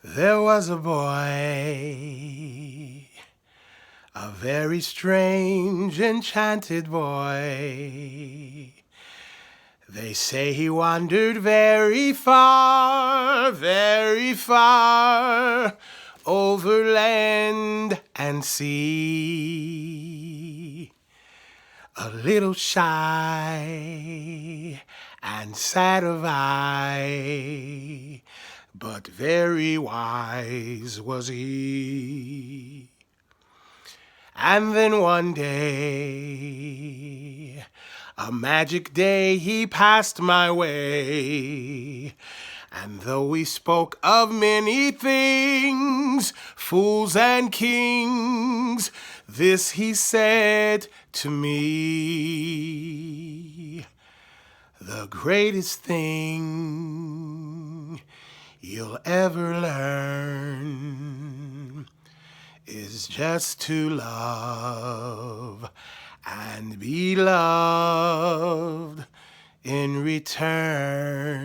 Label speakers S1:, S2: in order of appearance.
S1: There was a boy, a very strange, enchanted boy. They say he wandered very far, over land and sea. A little shy and sad of eye, but very wise was he. And then one day, a magic day, he passed my way. And though we spoke of many things, fools and kings, this he said to me: the greatest thing you'll ever learn is just to love and be loved in return.